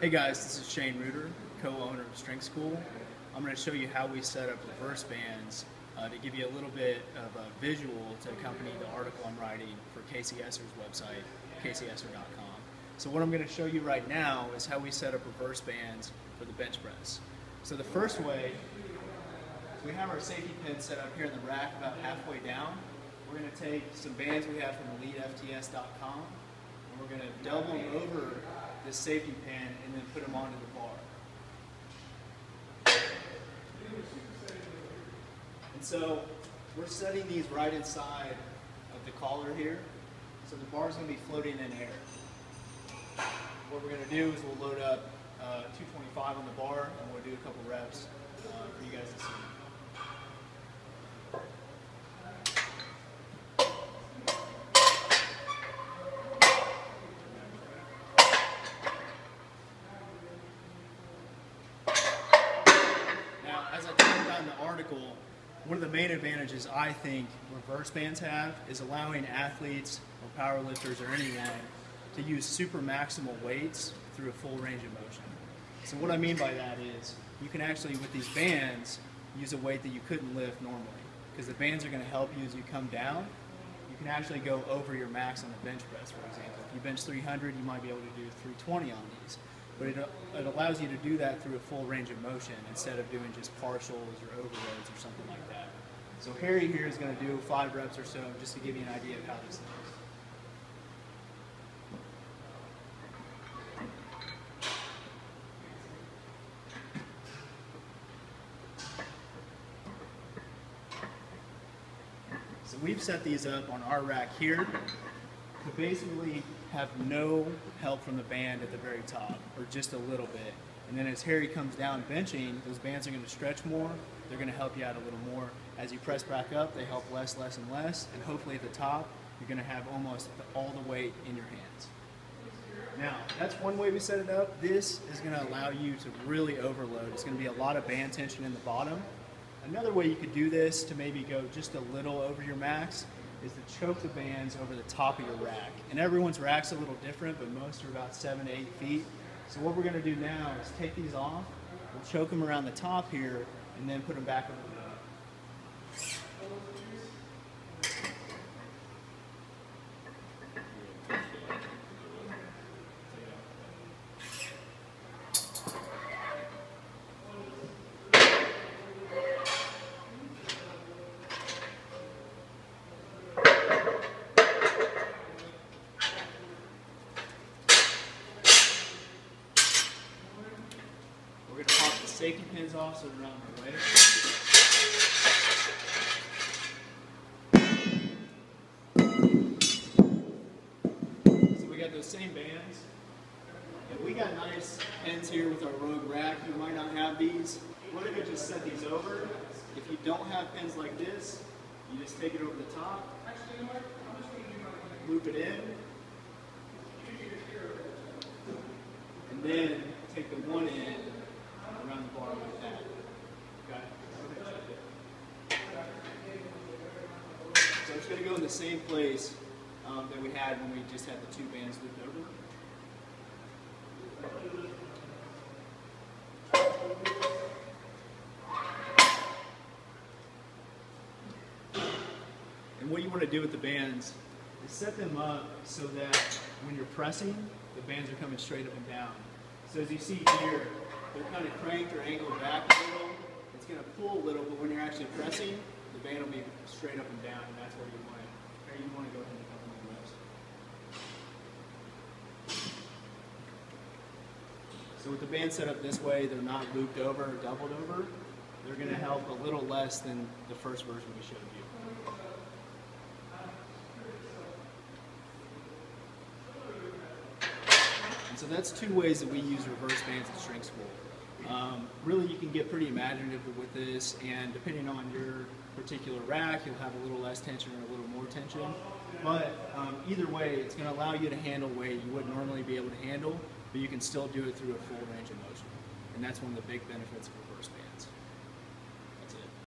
Hey guys, this is Shane Reuter, co-owner of Strength School. I'm going to show you how we set up reverse bands to give you a little bit of a visual to accompany the article I'm writing for KCSR's website, kcsr.com. So what I'm going to show you right now is how we set up reverse bands for the bench press. So the first way is we have our safety pin set up here in the rack about halfway down. We're going to take some bands we have from EliteFTS.com and we're going to double over this safety pin and then put them onto the bar. And so we're setting these right inside of the collar here. So the bar is going to be floating in air. What we're going to do is we'll load up 225 on the bar and we'll do a couple reps for you guys to see. As I talked about in the article, one of the main advantages I think reverse bands have is allowing athletes or powerlifters or anyone to use super maximal weights through a full range of motion. So what I mean by that is you can actually, with these bands, use a weight that you couldn't lift normally, because the bands are going to help you as you come down. You can actually go over your max on the bench press, for example. If you bench 300, you might be able to do 320 on these. But it allows you to do that through a full range of motion instead of doing just partials or overloads or something like that. So Harry here is going to do 5 reps or so just to give you an idea of how this looks. So we've set these up on our rack here to basically have no help from the band at the very top, or just a little bit. And then as Harry comes down benching, those bands are going to stretch more, they're going to help you out a little more. As you press back up, they help less, less, and less, and hopefully at the top, you're going to have almost all the weight in your hands. Now, that's one way we set it up. This is going to allow you to really overload. It's going to be a lot of band tension in the bottom. Another way you could do this to maybe go just a little over your max is to choke the bands over the top of your rack. And everyone's rack's a little different, but most are about 7 to 8 feet. So what we're going to do now is take these off, we'll choke them around the top here, and then put them back over the top. We're going to pop the safety pins off so they're not in the way. So we got those same bands. And we got nice pins here with our Rogue rack. You might not have these. We're going to just set these over. If you don't have pins like this, you just take it over the top, loop it in, and then take the one end around the bar like that. Okay? So it's going to go in the same place that we had when we just had the 2 bands looped over. And what you want to do with the bands is set them up so that when you're pressing, the bands are coming straight up and down. So as you see here, they're kind of cranked or angled back a little. It's going to pull a little, but when you're actually pressing, the band will be straight up and down, and that's where you want it. Or you want to go ahead and couple more reps. So with the band set up this way, they're not looped over or doubled over. They're going to help a little less than the first version we showed you. And so that's 2 ways that we use reverse bands at Strength School. Really, you can get pretty imaginative with this, and depending on your particular rack, you'll have a little less tension or a little more tension. But either way, it's going to allow you to handle weight you wouldn't normally be able to handle, but you can still do it through a full range of motion. And that's one of the big benefits of reverse bands.